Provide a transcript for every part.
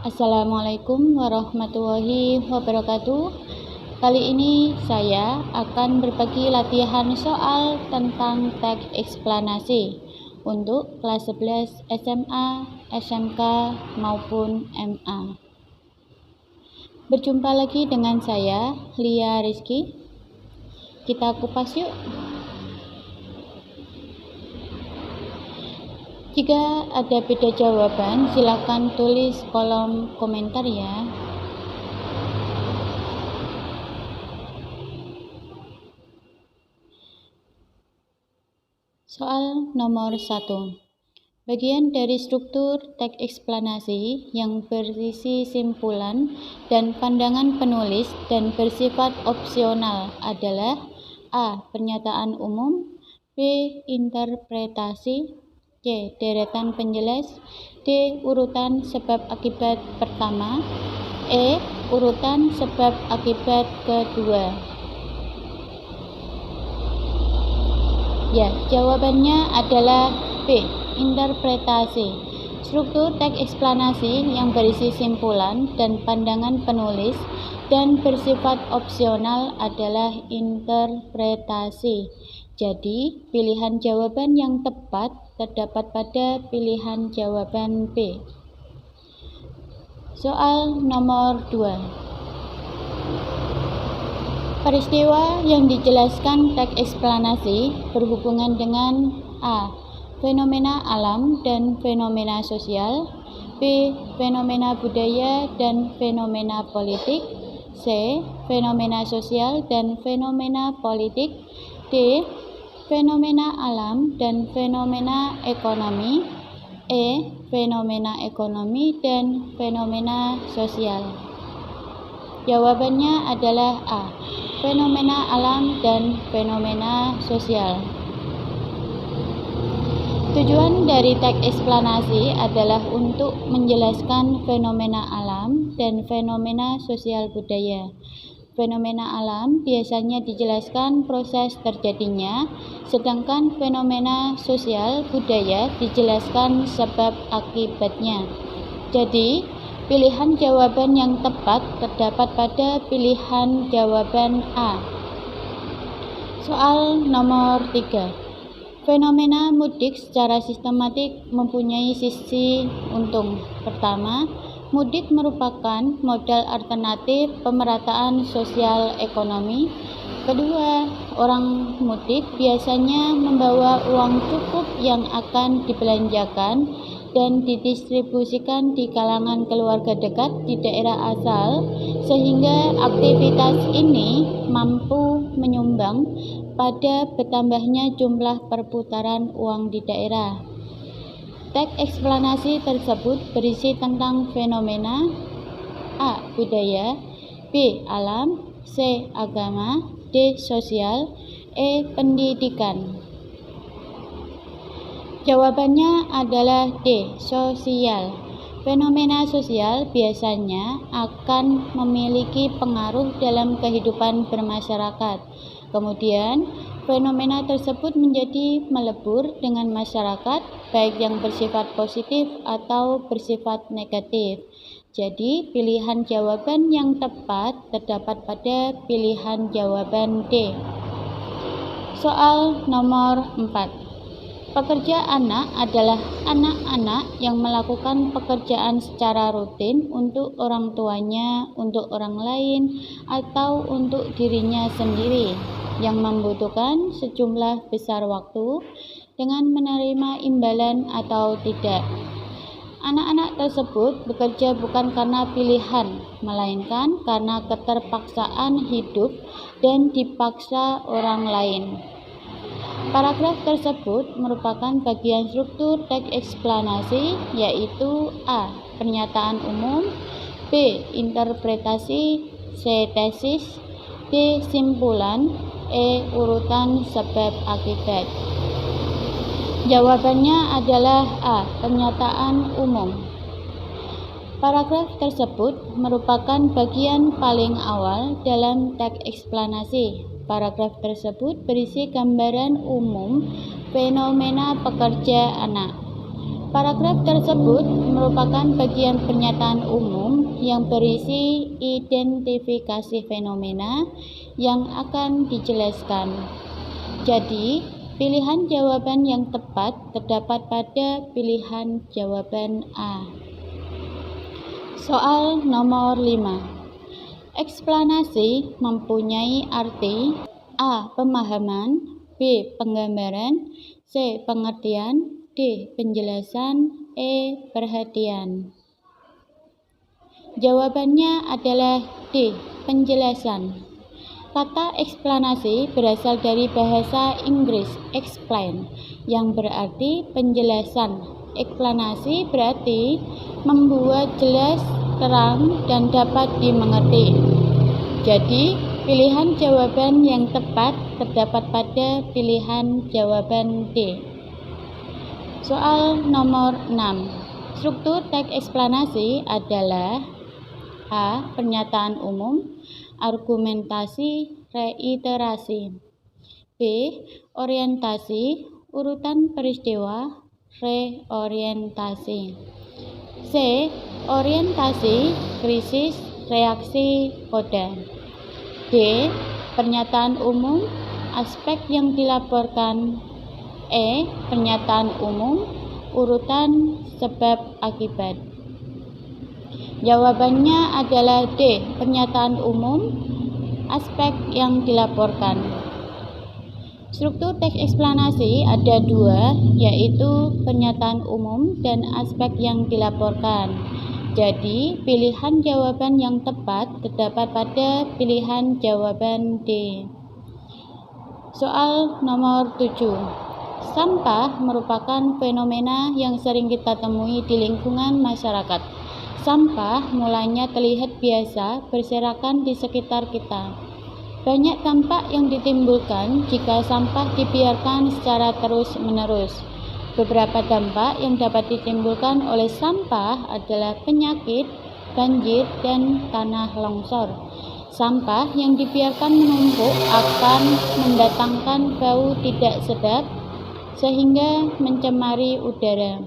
Assalamualaikum warahmatullahi wabarakatuh. Kali ini saya akan berbagi latihan soal tentang teks eksplanasi untuk kelas 11 SMA, SMK maupun MA. Berjumpa lagi dengan saya, Lia Rizky. Kita kupas yuk. Jika ada beda jawaban, silakan tulis kolom komentar ya. Soal nomor 1. Bagian dari struktur teks eksplanasi yang berisi simpulan dan pandangan penulis dan bersifat opsional adalah A. Pernyataan umum, B. Interpretasi, C. Deretan penjelas, D. Urutan sebab akibat pertama, E. Urutan sebab akibat kedua. Ya, jawabannya adalah B. Interpretasi. Struktur teks eksplanasi yang berisi simpulan dan pandangan penulis dan bersifat opsional adalah interpretasi. Jadi, pilihan jawaban yang tepat terdapat pada pilihan jawaban B. Soal nomor 2. Peristiwa yang dijelaskan teks eksplanasi berhubungan dengan A. Fenomena alam dan fenomena sosial, B. Fenomena budaya dan fenomena politik, C. Fenomena sosial dan fenomena politik, D. Fenomena alam dan fenomena ekonomi, E. Fenomena ekonomi dan fenomena sosial. Jawabannya adalah A. Fenomena alam dan fenomena sosial. Tujuan dari teks eksplanasi adalah untuk menjelaskan fenomena alam dan fenomena sosial budaya. Fenomena alam biasanya dijelaskan proses terjadinya, sedangkan fenomena sosial budaya dijelaskan sebab akibatnya. Jadi, pilihan jawaban yang tepat terdapat pada pilihan jawaban A. Soal nomor 3. Fenomena mudik secara sistematik mempunyai sisi untung. Pertama, mudik merupakan modal alternatif pemerataan sosial ekonomi. Kedua, orang mudik biasanya membawa uang cukup yang akan dibelanjakan dan didistribusikan di kalangan keluarga dekat di daerah asal, sehingga aktivitas ini mampu menyumbang pada bertambahnya jumlah perputaran uang di daerah. Teks eksplanasi tersebut berisi tentang fenomena A. Budaya, B. Alam, C. Agama, D. Sosial, E. Pendidikan. Jawabannya adalah D. Sosial. Fenomena sosial biasanya akan memiliki pengaruh dalam kehidupan bermasyarakat. Kemudian, fenomena tersebut menjadi melebur dengan masyarakat, baik yang bersifat positif atau bersifat negatif. Jadi, pilihan jawaban yang tepat terdapat pada pilihan jawaban D. Soal nomor 4. Pekerja anak adalah anak-anak yang melakukan pekerjaan secara rutin untuk orang tuanya, untuk orang lain, atau untuk dirinya sendiri, yang membutuhkan sejumlah besar waktu dengan menerima imbalan atau tidak. Anak-anak tersebut bekerja bukan karena pilihan, melainkan karena keterpaksaan hidup dan dipaksa orang lain. Paragraf tersebut merupakan bagian struktur teks eksplanasi, yaitu A. Pernyataan umum, B. Interpretasi, C. Tesis, D. Simpulan, E. Urutan sebab akibat. Jawabannya adalah A. Pernyataan umum. Paragraf tersebut merupakan bagian paling awal dalam teks eksplanasi. Paragraf tersebut berisi gambaran umum fenomena pekerja anak. Paragraf tersebut merupakan bagian pernyataan umum yang berisi identifikasi fenomena yang akan dijelaskan. Jadi, pilihan jawaban yang tepat terdapat pada pilihan jawaban A. Soal nomor 5. Eksplanasi mempunyai arti A. Pemahaman, B. Penggambaran, C. Pengertian, D. Penjelasan, E. Perhatian. Jawabannya adalah D. Penjelasan. Kata eksplanasi berasal dari bahasa Inggris explain yang berarti penjelasan. Eksplanasi berarti membuat jelas, terang, dan dapat dimengerti. Jadi, pilihan jawaban yang tepat terdapat pada pilihan jawaban D. Soal nomor 6. Struktur teks eksplanasi adalah A. Pernyataan umum, argumentasi, reiterasi. B. Orientasi, urutan peristiwa, reorientasi. C. Orientasi, krisis, reaksi, koda. D. Pernyataan umum, aspek yang dilaporkan. E. Pernyataan umum, urutan sebab akibat. Jawabannya adalah D. Pernyataan umum, aspek yang dilaporkan. Struktur teks eksplanasi ada dua, yaitu pernyataan umum dan aspek yang dilaporkan. Jadi, pilihan jawaban yang tepat terdapat pada pilihan jawaban D. Soal nomor 7. Sampah merupakan fenomena yang sering kita temui di lingkungan masyarakat. Sampah mulanya terlihat biasa berserakan di sekitar kita. Banyak dampak yang ditimbulkan jika sampah dibiarkan secara terus-menerus. Beberapa dampak yang dapat ditimbulkan oleh sampah adalah penyakit, banjir, dan tanah longsor. Sampah yang dibiarkan menumpuk akan mendatangkan bau tidak sedap sehingga mencemari udara.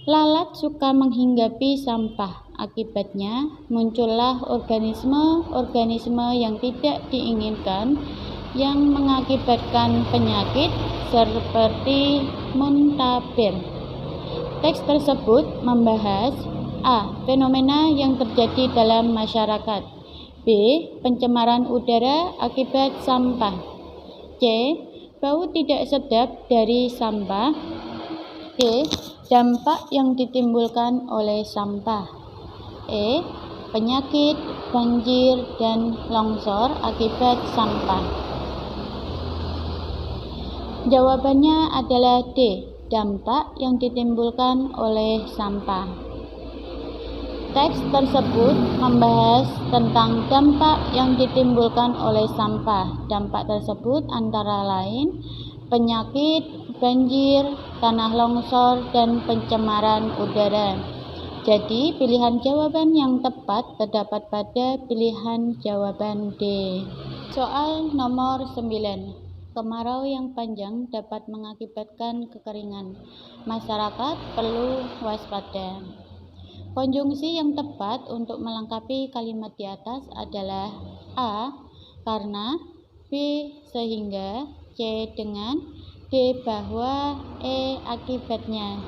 Lalat suka menghinggapi sampah. Akibatnya, muncullah organisme-organisme yang tidak diinginkan yang mengakibatkan penyakit seperti muntaber. Teks tersebut membahas A. Fenomena yang terjadi dalam masyarakat. B. Pencemaran udara akibat sampah. C. Bau tidak sedap dari sampah. D. Dampak yang ditimbulkan oleh sampah. E. Penyakit, banjir, dan longsor akibat sampah. Jawabannya adalah D. Dampak yang ditimbulkan oleh sampah. Teks tersebut membahas tentang dampak yang ditimbulkan oleh sampah. Dampak tersebut antara lain penyakit, banjir, tanah longsor, dan pencemaran udara. Jadi, pilihan jawaban yang tepat terdapat pada pilihan jawaban D. Soal nomor 9. Kemarau yang panjang dapat mengakibatkan kekeringan. Masyarakat perlu waspada. Konjungsi yang tepat untuk melengkapi kalimat di atas adalah A. Karena, B. Sehingga, C. Dengan, D. Bahwa, E. Akibatnya.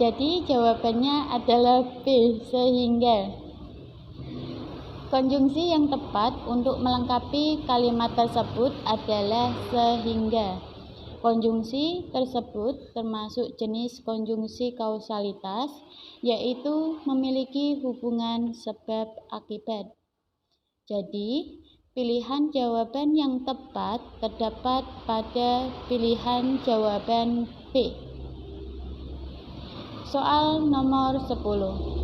Jadi jawabannya adalah B. Sehingga. Konjungsi yang tepat untuk melengkapi kalimat tersebut adalah sehingga. Konjungsi tersebut termasuk jenis konjungsi kausalitas, yaitu memiliki hubungan sebab akibat. Jadi, pilihan jawaban yang tepat terdapat pada pilihan jawaban B. Soal nomor 10.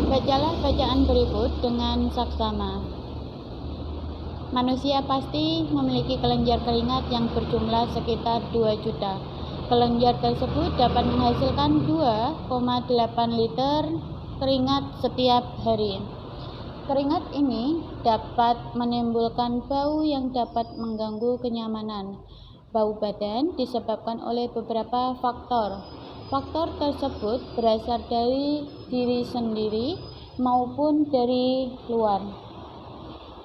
Bacalah bacaan berikut dengan saksama. Manusia pasti memiliki kelenjar keringat yang berjumlah sekitar 2 juta. Kelenjar tersebut dapat menghasilkan 2,8 liter keringat setiap hari. Keringat ini dapat menimbulkan bau yang dapat mengganggu kenyamanan. Bau badan disebabkan oleh beberapa faktor. Faktor tersebut berasal dari diri sendiri maupun dari luar.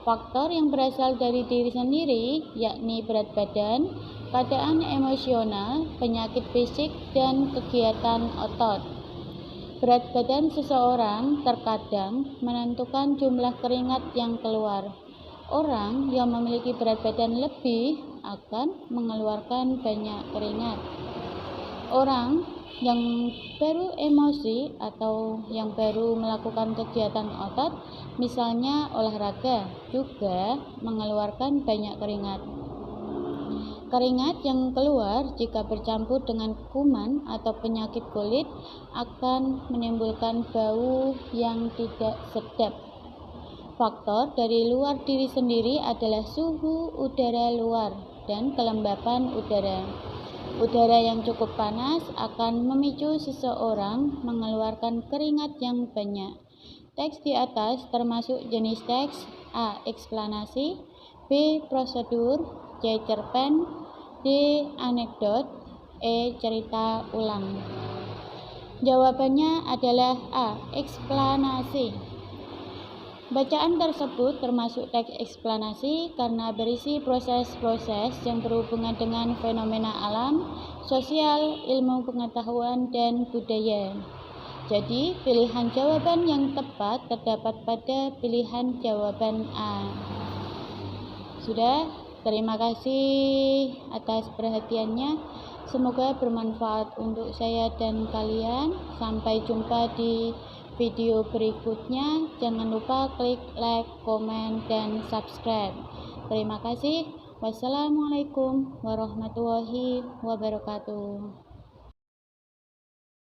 Faktor yang berasal dari diri sendiri yakni berat badan, keadaan emosional, penyakit fisik, dan kegiatan otot. Berat badan seseorang terkadang menentukan jumlah keringat yang keluar. Orang yang memiliki berat badan lebih akan mengeluarkan banyak keringat. Orang yang baru emosi atau yang baru melakukan kegiatan otot, misalnya olahraga, juga mengeluarkan banyak keringat. Keringat yang keluar jika bercampur dengan kuman atau penyakit kulit akan menimbulkan bau yang tidak sedap. Faktor dari luar diri sendiri adalah suhu udara luar dan kelembapan udara. Udara yang cukup panas akan memicu seseorang mengeluarkan keringat yang banyak. Teks di atas termasuk jenis teks: A. Eksplanasi, B. Prosedur, C. Cerpen, D. Anekdot, E. Cerita ulang. Jawabannya adalah A. Eksplanasi. Bacaan tersebut termasuk teks eksplanasi karena berisi proses-proses yang berhubungan dengan fenomena alam, sosial, ilmu pengetahuan, dan budaya. Jadi, pilihan jawaban yang tepat terdapat pada pilihan jawaban A. Sudah, terima kasih atas perhatiannya. Semoga bermanfaat untuk saya dan kalian. Sampai jumpa di video berikutnya. Jangan lupa klik like, komen, dan subscribe. Terima kasih. Wassalamualaikum warahmatullahi wabarakatuh.